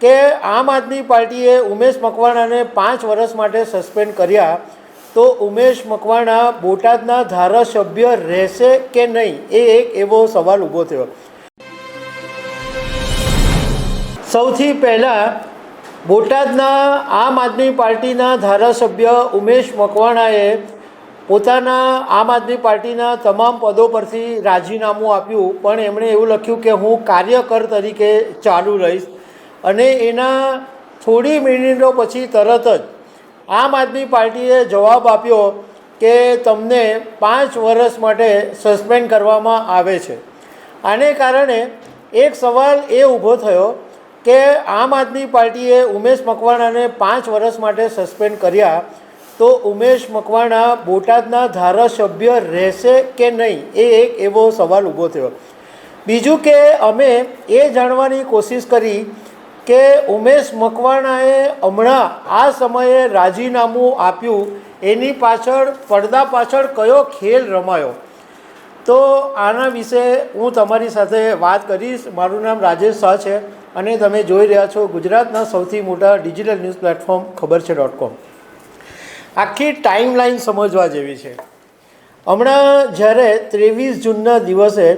કે આમ આદમી પાર્ટીએ ઉમેશ મકવાણાને 5 વર્ષ માટે સસ્પેન્ડ કર્યા, તો ઉમેશ મકવાણા બોટાદના ધારાસભ્ય રહેશે કે નહીં, એ એક એવો સવાલ ઊભો થયો. સૌથી પહેલાં બોટાદના આમ આદમી પાર્ટીના ધારાસભ્ય ઉમેશ મકવાણાએ પોતાના આમ આદમી પાર્ટીના તમામ પદો પરથી રાજીનામું આપ્યું, પણ એમણે એવું લખ્યું કે હું કાર્યકર તરીકે ચાલુ રહીશ. અને એના થોડી મિનિટો પછી તરત જ આમ આદમી પાર્ટીએ જવાબ આપ્યો કે તમને 5 વર્ષ માટે સસ્પેન્ડ કરવામાં આવે છે. આને કારણે એક સવાલ એ ઊભો થયો કે આમ આદમી પાર્ટીએ ઉમેશ મકવાણાને 5 વર્ષ માટે સસ્પેન્ડ કર્યા, તો ઉમેશ મકવાણા બોટાદના ધારાસભ્ય રહેશે કે નહીં, એ એક એવો સવાલ ઊભો થયો. બીજું કે અમે એ જાણવાની કોશિશ કરી કે ઉમેશ મકવાણાએ હમણાં આ સમયે રાજીનામું આપ્યું, એની પાછળ પડદા પાછળ કયો ખેલ રમાયો. તો આના વિશે હું તમારી સાથે વાત કરીશ. મારું નામ રાજેશ શાહ છે અને તમે જોઈ રહ્યા છો ગુજરાતના સૌથી મોટા ડિજિટલ ન્યૂઝ પ્લેટફોર્મ ખબરછે.com. આખી ટાઈમલાઈન સમજવા જેવી છે. હમણાં જ્યારે 23 જૂનના દિવસે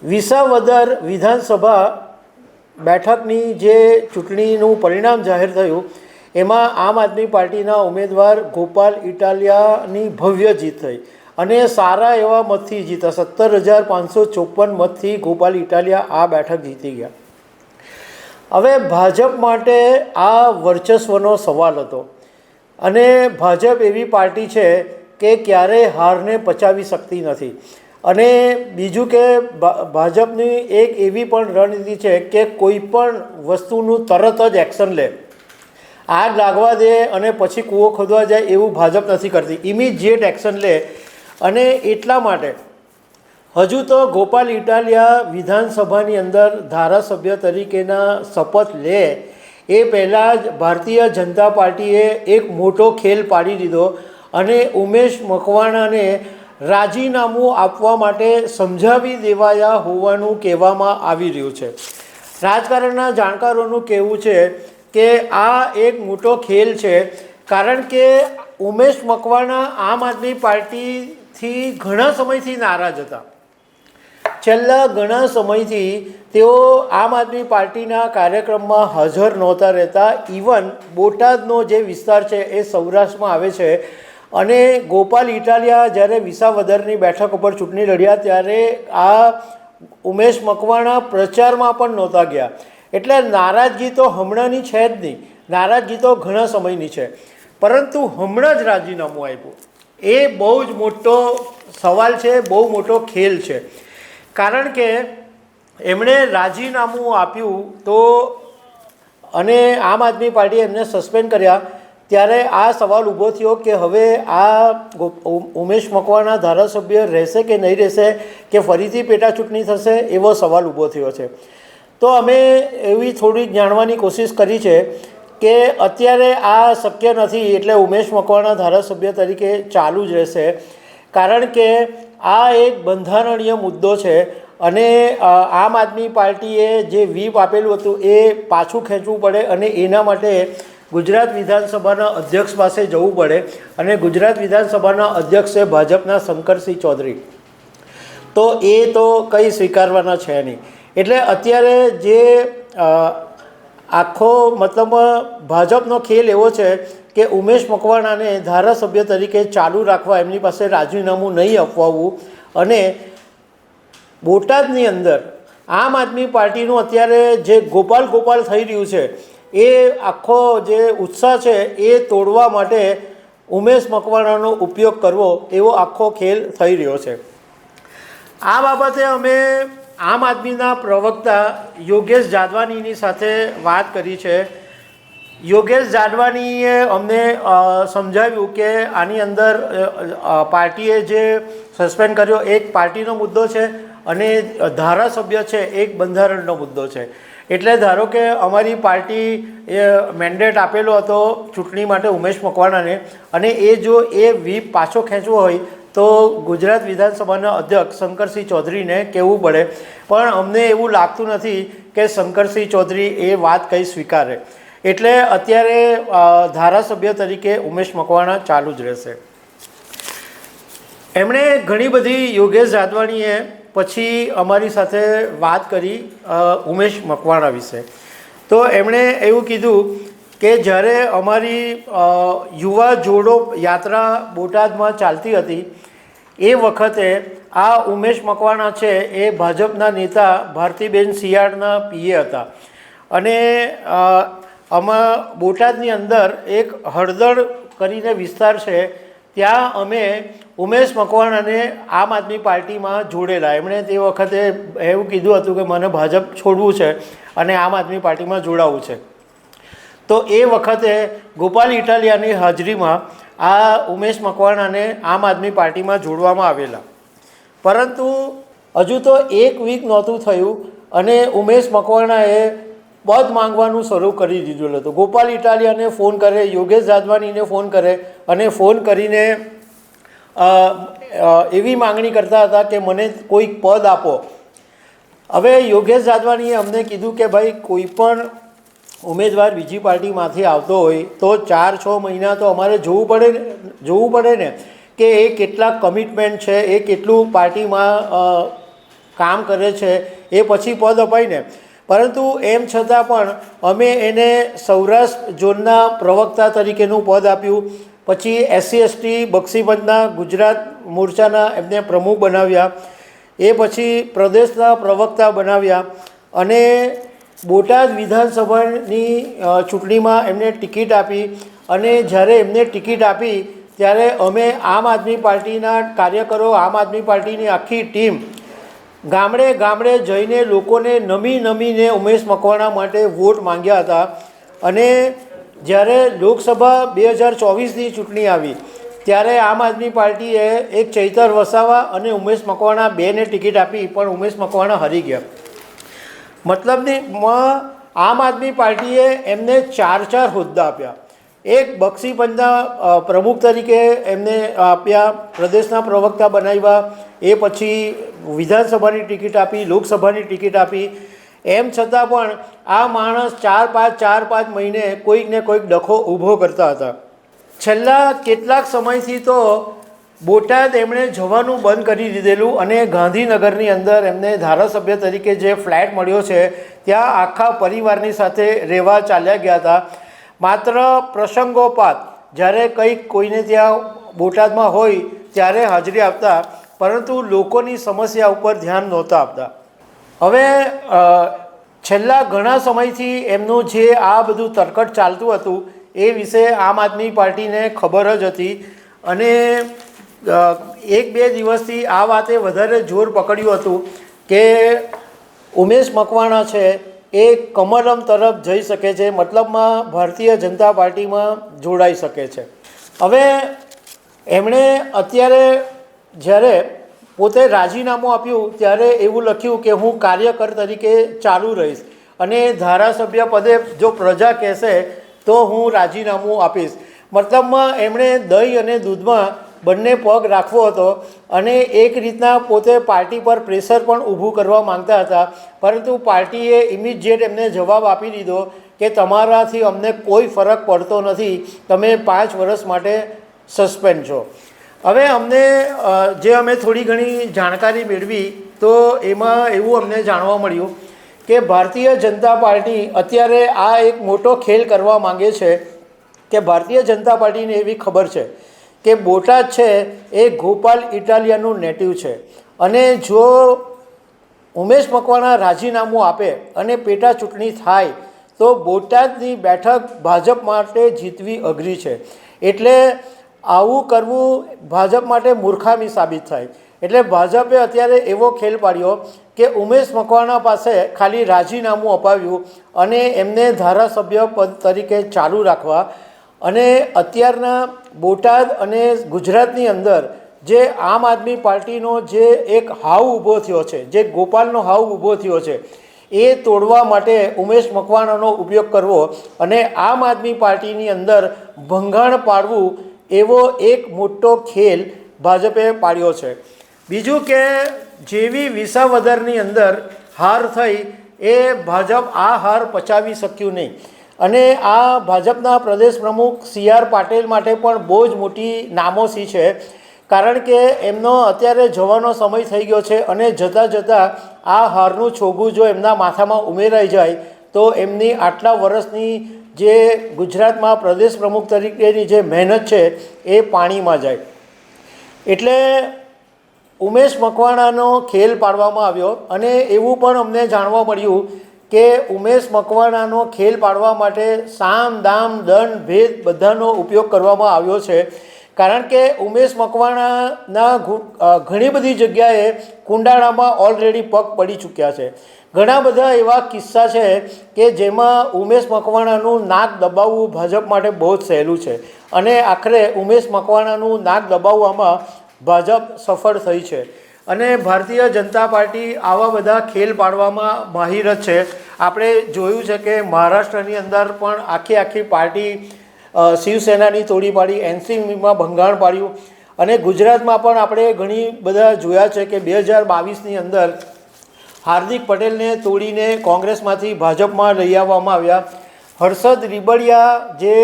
વિસાવદર વિધાનસભા બેઠકની જે ચૂંટણીનું પરિણામ જાહેર થયું, એમાં આમ આદમી પાર્ટીના ઉમેદવાર ગોપાલ ઇટાલિયાની ભવ્ય જીત થઈ અને સારા એવા મતથી જીતા. 17,554 મતથી ગોપાલ ઇટાલિયા આ બેઠક જીતી ગયા. હવે ભાજપ માટે આ વર્ચસ્વનો સવાલ હતો અને ભાજપ એવી પાર્ટી છે કે ક્યારેય હારને પચાવી શકતી નથી. અને બીજું કે ભાજપની એક એવી પણ રણનીતિ છે કે કોઈ પણ વસ્તુનું તરત જ એક્શન લે, આગ લાગવા દે અને પછી કૂવો ખોદવા જાય એવું ભાજપ નથી કરતી, ઇમિડિયેટ એક્શન લે. અને એટલા માટે હજુ તો ગોપાલ ઇટાલિયા વિધાનસભાની અંદર ધારાસભ્ય તરીકેના શપથ લે એ પહેલાં જ ભારતીય જનતા પાર્ટીએ એક મોટો ખેલ પાડી દીધો અને ઉમેશ મકવાણાને રાજીનામું આપવા માટે સમજાવી દેવાયા હોવાનું કહેવામાં આવી રહ્યું છે. રાજકારણના જાણકારોનું કહેવું છે કે આ એક મોટો ખેલ છે, કારણ કે ઉમેશ મકવાણા આમ આદમી પાર્ટીથી ઘણા સમયથી નારાજ હતા. છેલ્લા ઘણા સમયથી તેઓ આમ આદમી પાર્ટીના કાર્યક્રમમાં હાજર નહોતા રહેતા. ઇવન બોટાદનો જે વિસ્તાર છે એ સૌરાષ્ટ્રમાં આવે છે અને ગોપાલ ઇટાલિયા જ્યારે વિસાવદરની બેઠક ઉપર ચૂંટણી લડ્યા ત્યારે આ ઉમેશ મકવાણા પ્રચારમાં પણ નહોતા ગયા. એટલે નારાજગી તો હમણાંની છે જ નહીં, નારાજગી તો ઘણા સમયની છે. પરંતુ હમણાં જ રાજીનામું આપ્યું એ બહુ જ મોટો સવાલ છે, બહુ મોટો ખેલ છે. કારણ કે એમણે રાજીનામું આપ્યું તો અને આમ આદમી પાર્ટીએ એમને સસ્પેન્ડ કર્યા, ત્યારે આ સવાલ ઊભો થયો કે હવે આ ઉમેશ મકવાણા ધારાસભ્ય રહેશે કે નહીં રહેશે, કે ફરીથી પેટા ચૂંટણી થશે, એવો સવાલ ઊભો થયો છે. તો અમે એવી થોડી જાણવાની કોશિશ કરી છે કે અત્યારે આ શક્ય નથી, એટલે ઉમેશ મકવાણા ધારાસભ્ય તરીકે ચાલુ જ રહેશે. કારણ કે આ એક બંધારણીય મુદ્દો છે અને આમ આદમી પાર્ટીએ જે વ્હીપ આપેલું હતું એ પાછું ખેંચવું પડે અને એના માટે ગુજરાત વિધાનસભાના અધ્યક્ષ પાસે જવું પડે અને ગુજરાત વિધાનસભાના અધ્યક્ષ છે ભાજપના શંકરસિંહ ચૌધરી. તો એ તો કંઈ સ્વીકારવાના છે નહીં. એટલે અત્યારે જે આખો મતલબ ભાજપનો ખેલ એવો છે કે ઉમેશ મકવાણાને ધારાસભ્ય તરીકે ચાલુ રાખવા, એમની પાસે રાજીનામું નહીં અપાવવું. અને બોટાદની અંદર આમ આદમી પાર્ટીનું અત્યારે જે ગોપાલ થઈ રહ્યું છે એ આખો જે ઉત્સાહ છે એ તોડવા માટે ઉમેશ મકવાણાનો ઉપયોગ કરવો એવો આખો ખેલ થઈ રહ્યો છે. આ બાબતે અમે આમ આદમીના પ્રવક્તા યોગેશ જાદવાનીની સાથે વાત કરી છે. યોગેશ જાદવાનીએ અમને સમજાવ્યું કે આની અંદર પાર્ટીએ જે સસ્પેન્ડ કર્યો એક પાર્ટીનો મુદ્દો છે અને ધારાસભ્ય છે એક બંધારણનો મુદ્દો છે. એટલે ધારો કે અમારી પાર્ટી એ મેન્ડેટ આપેલો હતો ચૂંટણી માટે ઉમેશ મકવાણાને, અને એ જો એ વ્હીપ પાછો ખેંચવો હોય તો ગુજરાત વિધાનસભાના અધ્યક્ષ શંકરસિંહ ચૌધરીને કહેવું પડે, પણ અમને એવું લાગતું નથી કે શંકરસિંહ ચૌધરી એ વાત કંઈ સ્વીકારે, એટલે અત્યારે ધારાસભ્ય તરીકે ઉમેશ મકવાણા ચાલુ જ રહેશે. એમણે ઘણી બધી યોગેશ જાદવાણીએ પછી અમારી સાથે વાત કરી ઉમેશ મકવાણા વિશે. તો એમણે એવું કીધું કે જ્યારે અમારી યુવા જોડો યાત્રા બોટાદમાં ચાલતી હતી એ વખતે આ ઉમેશ મકવાણા છે એ ભાજપના નેતા ભારતીબેન શિયાળના પીએ હતા, અને આમાં બોટાદની અંદર એક હળદર કરીને વિસ્તાર છે, ત્યાં અમે ઉમેશ મકવાણાને આમ આદમી પાર્ટીમાં જોડેલા. એમણે તે વખતે એવું કીધું હતું કે મને ભાજપ છોડવું છે અને આમ આદમી પાર્ટીમાં જોડાવવું છે. તો એ વખતે ગોપાલ ઇટાલિયાની હાજરીમાં આ ઉમેશ મકવાણાને આમ આદમી પાર્ટીમાં જોડવામાં આવેલા, પરંતુ હજુ તો 1 વીક નહોતું થયું અને ઉમેશ મકવાણાએ પદ માંગવાનું શરૂ કરી દીધું હતું. ગોપાલ ઇટાલિયાને ફોન કરે, યોગેશ જાદવાણીને ફોન કરે અને ફોન કરીને એવી માંગણી કરતા હતા કે મને કોઈક પદ આપો. હવે યોગેશ જાદવાણીએ અમને કીધું કે ભાઈ કોઈ પણ ઉમેદવાર બીજી પાર્ટીમાંથી આવતો હોય તો 4-6 મહિના તો અમારે જોવું પડે ને કે એ કેટલા કમિટમેન્ટ છે, એ કેટલું પાર્ટીમાં કામ કરે છે, એ પછી પદ અપાય ને. પરંતુ એમ છતાં પણ અમે એને સૌરાષ્ટ્ર ઝોનના પ્રવક્તા તરીકેનું પદ આપ્યું. પછી SC/ST બક્ષીપંચના ગુજરાત મોરચાના એમને પ્રમુખ બનાવ્યા, એ પછી પ્રદેશના પ્રવક્તા બનાવ્યા, અને બોટાદ વિધાનસભાની ચૂંટણીમાં એમને ટિકિટ આપી. અને જ્યારે એમને ટિકિટ આપી ત્યારે અમે આમ આદમી પાર્ટીના કાર્યકરો, આમ આદમી પાર્ટીની આખી ટીમ ગામડે ગામડે જઈને લોકોને નમીને ઉમેશ મકવાણા માટે વોટ માંગ્યા હતા. અને જ્યારે લોકસભા 2024ની ચૂંટણી આવી ત્યારે આમ આદમી પાર્ટીએ એક ચૈતર વસાવા અને ઉમેશ મકવાણા બેને ટિકિટ આપી, પણ ઉમેશ મકવાણા હારી ગયા. મતલબમાં આમ આદમી પાર્ટીએ એમને 4 હોદ્દા આપ્યા. એક બક્ષીપંચના પ્રમુખ તરીકે એમને આપ્યા, પ્રદેશના પ્રવક્તા બનાવ્યા, એ પછી વિધાનસભાની ટિકિટ આપી, લોકસભાની ટિકિટ આપી. એમ છતાં પણ આ માણસ 4-5 મહિને કોઈક ને કોઈક ડખો ઊભો કરતા હતા. છેલ્લા કેટલાક સમયથી તો બોટાદ એમણે જવાનું બંધ કરી દીધેલું, અને ગાંધીનગરની અંદર એમને ધારાસભ્ય તરીકે જે ફ્લેટ મળ્યો છે ત્યાં આખા પરિવારની સાથે રહેવા ચાલ્યા ગયા હતા. માત્ર પ્રસંગોપાત જ્યારે કંઈક કોઈને ત્યાં બોટાદમાં હોય ત્યારે હાજરી આપતા, પરંતુ લોકોની સમસ્યા ઉપર ધ્યાન નહોતા આપતા. હવે છેલ્લા ઘણા સમયથી એમનું જે આ બધું તરકટ ચાલતું હતું એ વિશે આમ આદમી પાર્ટીને ખબર જ હતી, અને 1-2 દિવસથી આ વાતે વધારે જોર પકડ્યું હતું કે ઉમેશ મકવાણા છે એ કમલમ તરફ જઈ શકે છે, મતલબમાં ભારતીય જનતા પાર્ટીમાં જોડાઈ શકે છે. હવે એમણે અત્યારે જ્યારે પોતે રાજીનામું આપ્યું ત્યારે એવું લખ્યું કે હું કાર્યકર તરીકે ચાલુ રહીશ, અને ધારાસભ્ય પદે જો પ્રજા કહેશે તો હું રાજીનામું આપીશ. મતલબમાં એમણે દહીં અને દૂધમાં બંને પગ રાખવો હતો, અને એક રીતના પોતે પાર્ટી પર પ્રેશર પણ ઊભું કરવા માંગતા હતા. પરંતુ પાર્ટીએ ઇમિડિયેટ એમને જવાબ આપી દીધો કે તમારાથી અમને કોઈ ફરક પડતો નથી, તમે 5 વર્ષ માટે સસ્પેન્ડ છો. હવે અમે થોડી ઘણી જાણકારી મેળવી તો એમાં એવું અમને જાણવા મળ્યું કે ભારતીય જનતા પાર્ટી અત્યારે આ એક મોટો ખેલ કરવા માંગે છે કે ભારતીય જનતા પાર્ટીને એવી ખબર છે કે બોટાદ છે એ ગોપાલ ઇટાલિયાનું નેટિવ છે, અને જો ઉમેશ મકવાણા રાજીનામું આપે અને પેટા ચૂંટણી થાય તો બોટાદની બેઠક ભાજપ માટે જીતવી અઘરી છે. એટલે આવું કરવું ભાજપ માટે મૂર્ખામી સાબિત થાય. એટલે ભાજપે અત્યારે એવો ખેલ પાડ્યો કે ઉમેશ મકવાણા પાસે ખાલી રાજીનામું અપાવ્યું અને એમને ધારાસભ્ય પદ તરીકે ચાલુ રાખવા. અને અત્યારના બોટાદ અને ગુજરાતની અંદર જે આમ આદમી પાર્ટીનો જે એક હાવ ઊભો થયો છે, જે ગોપાલનો હાવ ઊભો થયો છે, એ તોડવા માટે ઉમેશ મકવાણાનો ઉપયોગ કરવો અને આમ આદમી પાર્ટીની અંદર ભંગાણ પાડવું એવો એક મોટો ખેલ ભાજપે પાડ્યો છે. બીજું કે જેવી વિસાવદરની અંદર હાર થઈ એ ભાજપ આ હાર પચાવી શક્યું નહીં અને આ ભાજપના પ્રદેશ પ્રમુખ CR પાટીલ માટે પણ બહુ જ મોટી નામોસી છે, કારણ કે એમનો અત્યારે જવાનો સમય થઈ ગયો છે અને જતાં જતાં આ હારનું છોગું જો એમના માથામાં ઉમેરાઈ જાય તો એમની આટલા વર્ષની જે ગુજરાતમાં પ્રદેશ પ્રમુખ તરીકેની જે મહેનત છે એ પાણીમાં જાય. એટલે ઉમેશ મકવાણાનો ખેલ પાડવામાં આવ્યો અને એવું પણ અમને જાણવા મળ્યું કે ઉમેશ મકવાણાનો ખેલ પાડવા માટે સામ દામ દંડ ભેદ બધાનો ઉપયોગ કરવામાં આવ્યો છે, કારણ કે ઉમેશ મકવાણાના ઘણી બધી જગ્યાએ કુંડાળામાં ઓલરેડી પગ પડી ચૂક્યા છે. ઘણા બધા એવા કિસ્સા છે કે જેમાં ઉમેશ મકવાણાનું નાક દબાવવું ભાજપ માટે બહુ જ સહેલું છે અને આખરે ઉમેશ મકવાણાનું નાક દબાવવામાં ભાજપ સફળ થઈ છે. અને ભારતીય જનતા પાર્ટી આવા બધા ખેલ પાડવામાં માહિર જ છે. આપણે જોયું છે કે મહારાષ્ટ્રની અંદર પણ આખી પાર્ટી શિવસેનાની તોડી પાડી, NCPમાં ભંગાણ પાડ્યું અને ગુજરાતમાં પણ આપણે ઘણી બધા જોયા છે કે 2022ની અંદર હાર્દિક પટેલને તોડીને કોંગ્રેસમાંથી ભાજપમાં લઈ આવવામાં આવ્યા. હર્ષદ રીબડિયા જે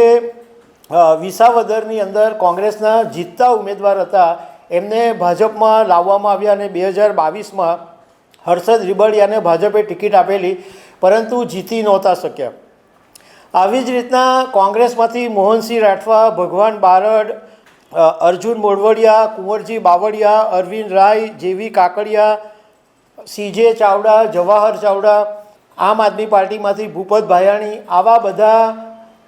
વિસાવદરની અંદર કોંગ્રેસના જીતતા ઉમેદવાર હતા એમને ભાજપમાં લાવવામાં આવ્યા અને 2022માં હર્ષદ રીબડિયાને ભાજપે ટિકિટ આપેલી, પરંતુ જીતી નહોતા શક્યા. આવી જ રીતના કોંગ્રેસમાંથી મોહનસિંહ રાઠવા, ભગવાન બારડ, અર્જુન મોઢવડિયા, કુંવરજી બાવળિયા, અરવિંદ રાય, જેવી કાકડિયા, CJ ચાવડા, જવાહર ચાવડા, આમ આદમી પાર્ટીમાંથી ભૂપત ભાયાણી, આવા બધા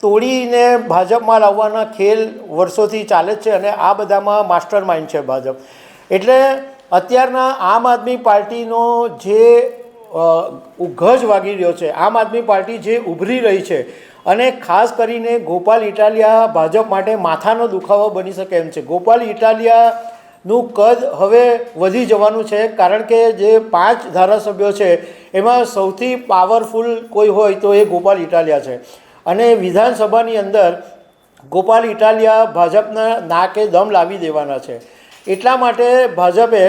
તોડીને ભાજપમાં લાવવાના ખેલ વર્ષોથી ચાલે જ છે અને આ બધામાં માસ્ટર માઇન્ડ છે ભાજપ. એટલે અત્યારના આમ આદમી પાર્ટીનો જે ગજ વાગી રહ્યો છે, આમ આદમી પાર્ટી જે ઉભરી રહી છે અને ખાસ કરીને ગોપાલ ઇટાલિયા ભાજપ માટે માથાનો દુખાવો બની શકે એમ છે. ગોપાલ ઇટાલિયાનું કદ હવે વધી જવાનું છે, કારણ કે જે 5 ધારાસભ્યો છે એમાં સૌથી પાવરફુલ કોઈ હોય તો એ ગોપાલ ઇટાલિયા છે અને વિધાનસભાની અંદર ગોપાલ ઇટાલિયા ભાજપના નાકે દમ લાવી દેવાના છે. એટલા માટે ભાજપે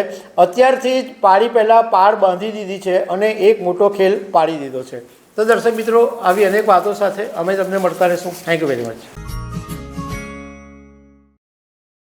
અત્યારથી જ પાળી પહેલાં પાળ બાંધી દીધી છે અને એક મોટો ખેલ પાડી દીધો છે. તો દર્શક મિત્રો, આવી અનેક વાતો સાથે અમે તમને મળતા રહીશું. Thank you very much.